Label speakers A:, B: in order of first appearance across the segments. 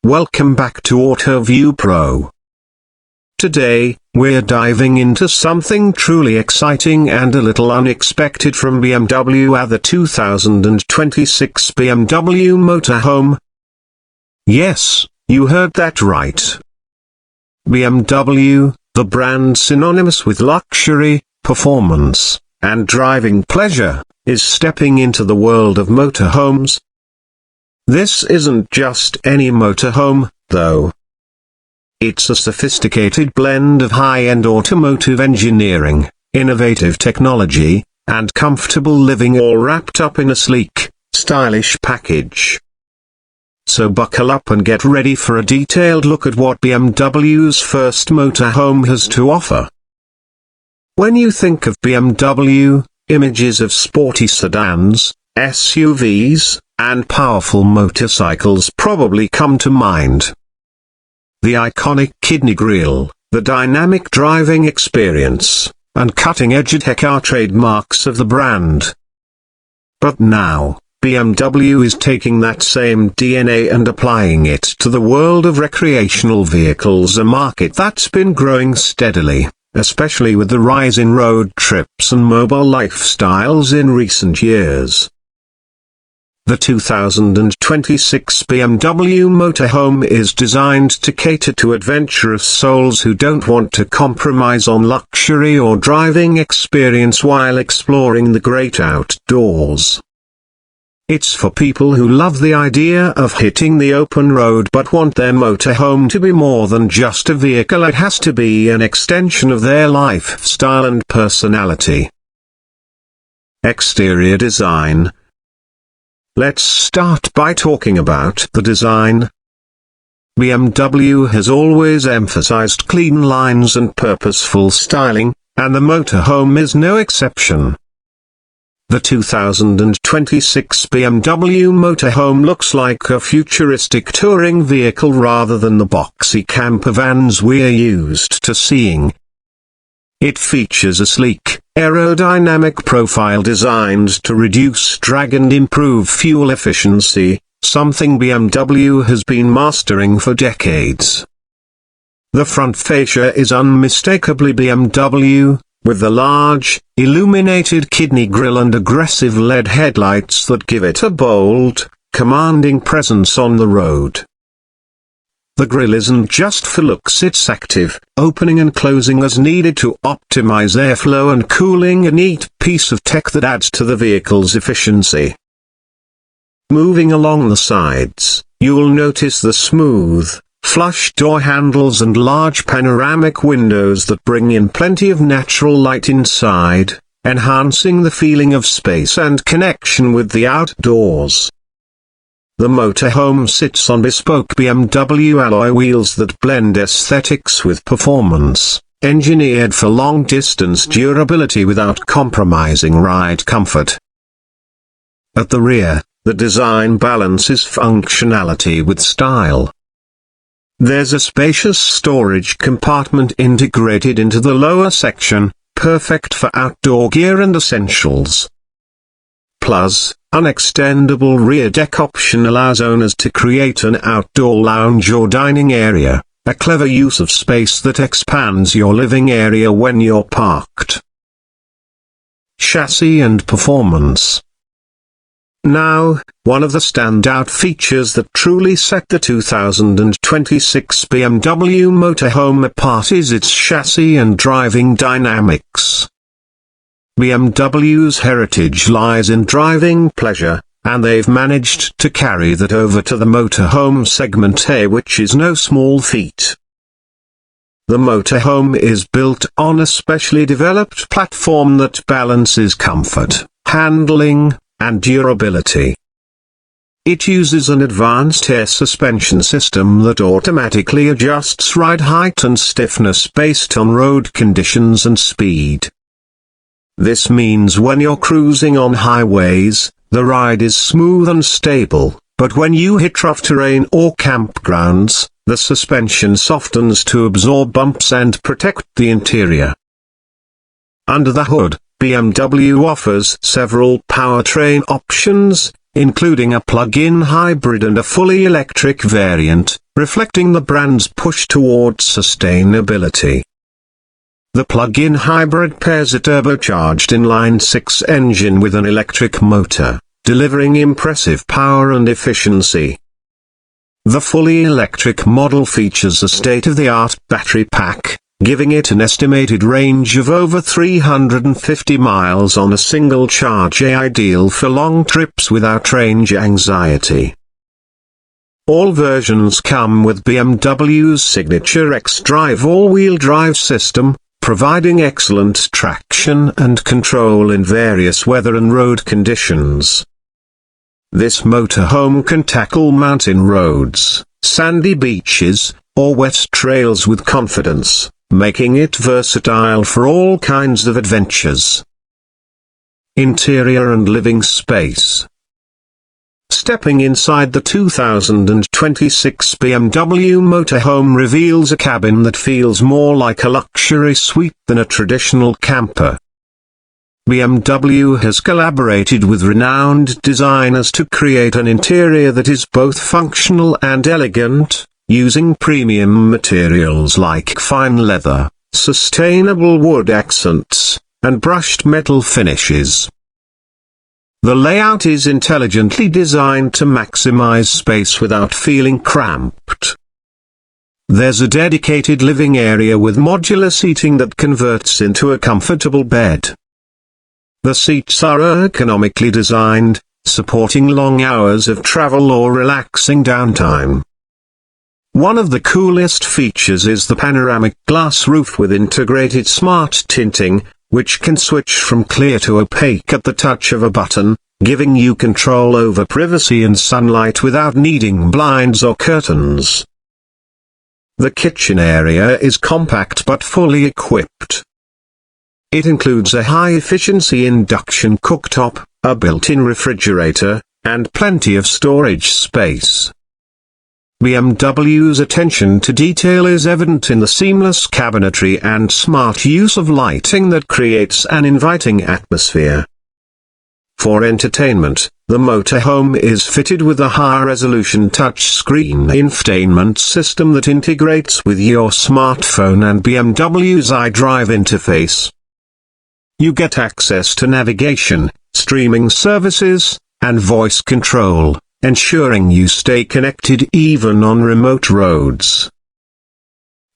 A: welcome back to AutoView Pro. Today, we're diving into something truly exciting and a little unexpected from BMW at the 2026 BMW Motorhome. Yes, you heard that right. BMW, the brand synonymous with luxury, performance, and driving pleasure, is stepping into the world of motorhomes. This isn't just any motorhome, though. It's a sophisticated blend of high-end automotive engineering, innovative technology, and comfortable living, all wrapped up in a sleek, stylish package. So buckle up and get ready for a detailed look at what BMW's first motorhome has to offer. When you think of BMW, images of sporty sedans, SUVs, and powerful motorcycles probably come to mind. The iconic kidney grille, the dynamic driving experience, and cutting-edge tech are trademarks of the brand. But now, BMW is taking that same DNA and applying it to the world of recreational vehicles, a market that's been growing steadily, especially with the rise in road trips and mobile lifestyles in recent years. The 2026 BMW Motorhome is designed to cater to adventurous souls who don't want to compromise on luxury or driving experience while exploring the great outdoors. It's for people who love the idea of hitting the open road but want their motorhome to be more than just a vehicle. It has to be an extension of their lifestyle and personality. Exterior design. Let's start by talking about the design. BMW has always emphasized clean lines and purposeful styling, and the motorhome is no exception. The 2026 BMW Motorhome looks like a futuristic touring vehicle rather than the boxy camper vans we're used to seeing. It features a sleek, aerodynamic profile designed to reduce drag and improve fuel efficiency, something BMW has been mastering for decades. The front fascia is unmistakably BMW, with the large, illuminated kidney grille and aggressive LED headlights that give it a bold, commanding presence on the road. The grille isn't just for looks, it's active, opening and closing as needed to optimize airflow and cooling, a neat piece of tech that adds to the vehicle's efficiency. Moving along the sides, you'll notice the smooth, flush door handles and large panoramic windows that bring in plenty of natural light inside, enhancing the feeling of space and connection with the outdoors. The motorhome sits on bespoke BMW alloy wheels that blend aesthetics with performance, engineered for long-distance durability without compromising ride comfort. At the rear, the design balances functionality with style. There's a spacious storage compartment integrated into the lower section, perfect for outdoor gear and essentials. Plus, an extendable rear deck option allows owners to create an outdoor lounge or dining area, a clever use of space that expands your living area when you're parked. Chassis and performance. Now, one of the standout features that truly set the 2026 BMW Motorhome apart is its chassis and driving dynamics. BMW's heritage lies in driving pleasure, and they've managed to carry that over to the motorhome segment A, which is no small feat. The motorhome is built on a specially developed platform that balances comfort, handling, and durability. It uses an advanced air suspension system that automatically adjusts ride height and stiffness based on road conditions and speed. This means when you're cruising on highways, the ride is smooth and stable, but when you hit rough terrain or campgrounds, the suspension softens to absorb bumps and protect the interior. Under the hood, BMW offers several powertrain options, including a plug-in hybrid and a fully electric variant, reflecting the brand's push towards sustainability. The plug-in hybrid pairs a turbocharged inline-six engine with an electric motor, delivering impressive power and efficiency. The fully electric model features a state-of-the-art battery pack, giving it an estimated range of over 350 miles on a single charge, ideal for long trips without range anxiety. All versions come with BMW's signature xDrive all-wheel drive system, providing excellent traction and control in various weather and road conditions. This motorhome can tackle mountain roads, sandy beaches, or wet trails with confidence, making it versatile for all kinds of adventures. Interior and living space. Stepping inside the 2026 BMW Motorhome reveals a cabin that feels more like a luxury suite than a traditional camper. BMW has collaborated with renowned designers to create an interior that is both functional and elegant, using premium materials like fine leather, sustainable wood accents, and brushed metal finishes. The layout is intelligently designed to maximize space without feeling cramped. There's a dedicated living area with modular seating that converts into a comfortable bed. The seats are ergonomically designed, supporting long hours of travel or relaxing downtime. One of the coolest features is the panoramic glass roof with integrated smart tinting, which can switch from clear to opaque at the touch of a button, giving you control over privacy and sunlight without needing blinds or curtains. The kitchen area is compact but fully equipped. It includes a high-efficiency induction cooktop, a built-in refrigerator, and plenty of storage space. BMW's attention to detail is evident in the seamless cabinetry and smart use of lighting that creates an inviting atmosphere. For entertainment, the motorhome is fitted with a high-resolution touchscreen infotainment system that integrates with your smartphone and BMW's iDrive interface. You get access to navigation, streaming services, and voice control, ensuring you stay connected even on remote roads.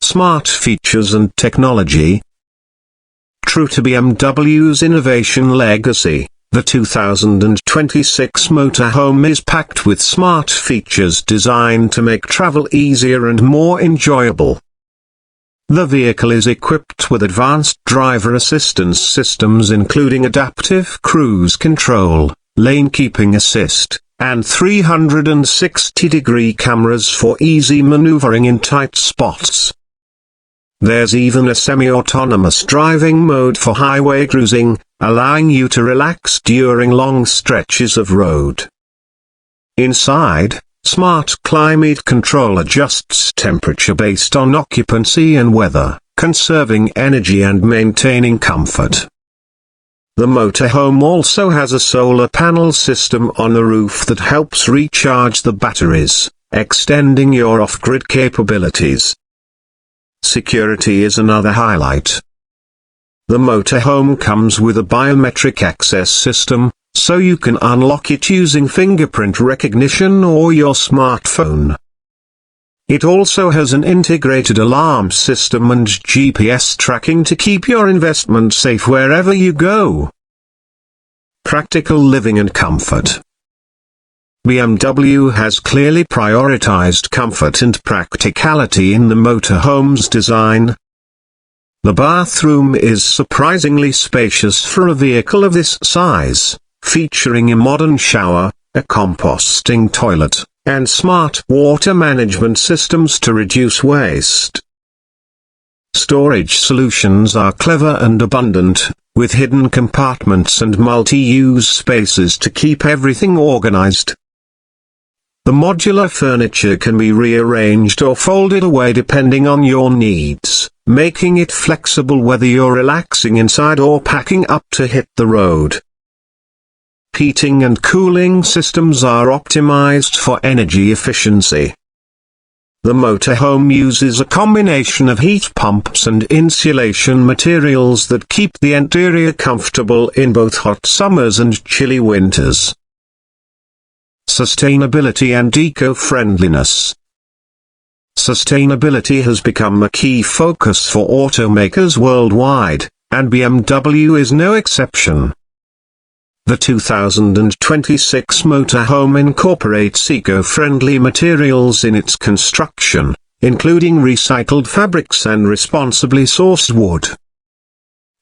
A: Smart features and technology. True to BMW's innovation legacy, the 2026 motorhome is packed with smart features designed to make travel easier and more enjoyable. The vehicle is equipped with advanced driver assistance systems including adaptive cruise control, lane keeping assist, and 360-degree cameras for easy maneuvering in tight spots. There's even a semi-autonomous driving mode for highway cruising, allowing you to relax during long stretches of road. Inside, smart climate control adjusts temperature based on occupancy and weather, conserving energy and maintaining comfort. The motorhome also has a solar panel system on the roof that helps recharge the batteries, extending your off-grid capabilities. Security is another highlight. The motorhome comes with a biometric access system, so you can unlock it using fingerprint recognition or your smartphone. It also has an integrated alarm system and GPS tracking to keep your investment safe wherever you go. Practical living and comfort. BMW has clearly prioritized comfort and practicality in the motorhome's design. The bathroom is surprisingly spacious for a vehicle of this size, featuring a modern shower, a composting toilet, and smart water management systems to reduce waste. Storage solutions are clever and abundant, with hidden compartments and multi-use spaces to keep everything organized. The modular furniture can be rearranged or folded away depending on your needs, making it flexible whether you're relaxing inside or packing up to hit the road. Heating and cooling systems are optimized for energy efficiency. The motorhome uses a combination of heat pumps and insulation materials that keep the interior comfortable in both hot summers and chilly winters. Sustainability and eco-friendliness. Sustainability has become a key focus for automakers worldwide, and BMW is no exception. The 2026 motorhome incorporates eco-friendly materials in its construction, including recycled fabrics and responsibly sourced wood.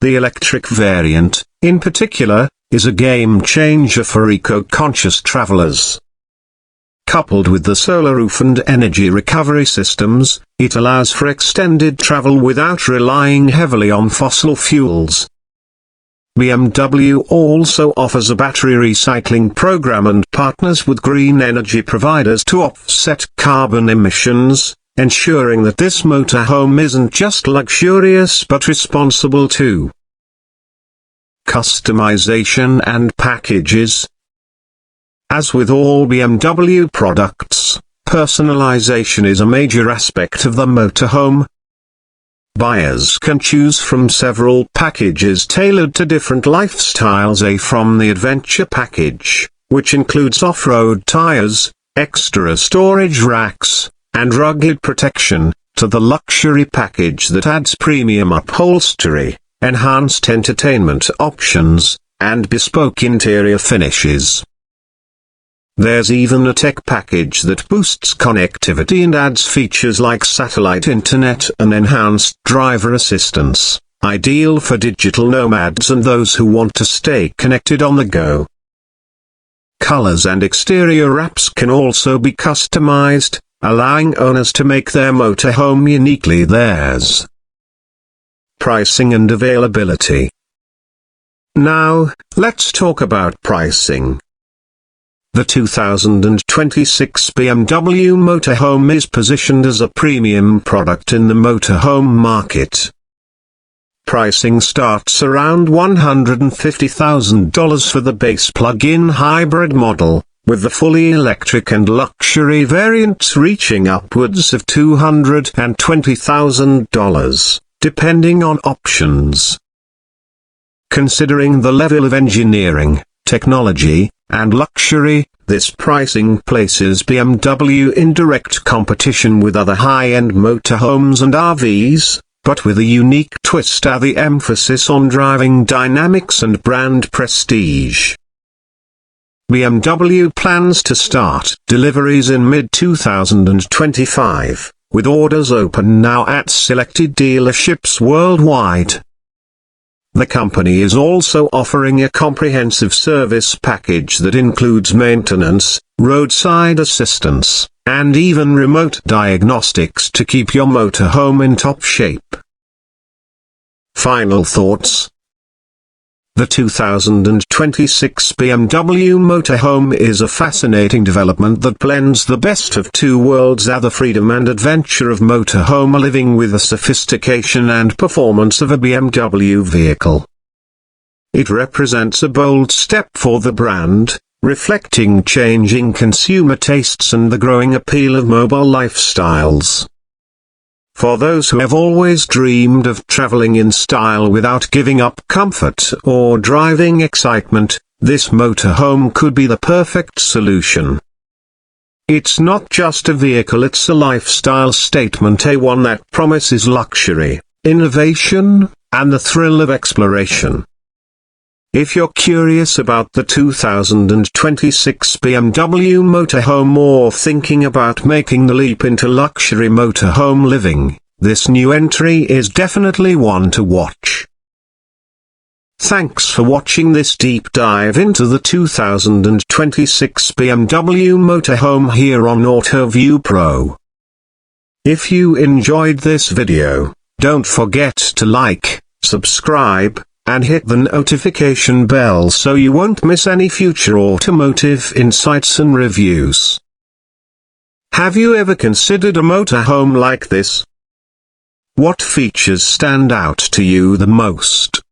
A: The electric variant, in particular, is a game-changer for eco-conscious travelers. Coupled with the solar roof and energy recovery systems, it allows for extended travel without relying heavily on fossil fuels. BMW also offers a battery recycling program and partners with green energy providers to offset carbon emissions, ensuring that this motorhome isn't just luxurious but responsible too. Customization and packages. As with all BMW products, personalization is a major aspect of the motorhome. Buyers can choose from several packages tailored to different lifestyles, from the adventure package, which includes off-road tires, extra storage racks, and rugged protection, to the luxury package that adds premium upholstery, enhanced entertainment options, and bespoke interior finishes. There's even a tech package that boosts connectivity and adds features like satellite internet and enhanced driver assistance, ideal for digital nomads and those who want to stay connected on the go. Colors and exterior wraps can also be customized, allowing owners to make their motorhome uniquely theirs. Pricing and availability. Now, let's talk about pricing. The 2026 BMW Motorhome is positioned as a premium product in the motorhome market. Pricing starts around $150,000 for the base plug-in hybrid model, with the fully electric and luxury variants reaching upwards of $220,000, depending on options. Considering the level of engineering, technology, and luxury, this pricing places BMW in direct competition with other high-end motorhomes and RVs, but with a unique twist: the emphasis on driving dynamics and brand prestige. BMW plans to start deliveries in mid-2025, with orders open now at selected dealerships worldwide. The company is also offering a comprehensive service package that includes maintenance, roadside assistance, and even remote diagnostics to keep your motorhome in top shape. Final thoughts. The 2026 BMW Motorhome is a fascinating development that blends the best of two worlds: the freedom and adventure of motorhome living with the sophistication and performance of a BMW vehicle. It represents a bold step for the brand, reflecting changing consumer tastes and the growing appeal of mobile lifestyles. For those who have always dreamed of traveling in style without giving up comfort or driving excitement, this motorhome could be the perfect solution. It's not just a vehicle, it's a lifestyle statement, one that promises luxury, innovation, and the thrill of exploration. If you're curious about the 2026 BMW Motorhome or thinking about making the leap into luxury motorhome living, this new entry is definitely one to watch. Thanks for watching this deep dive into the 2026 BMW Motorhome here on AutoView Pro. If you enjoyed this video, don't forget to like, subscribe, and hit the notification bell so you won't miss any future automotive insights and reviews. Have you ever considered a motorhome like this? What features stand out to you the most?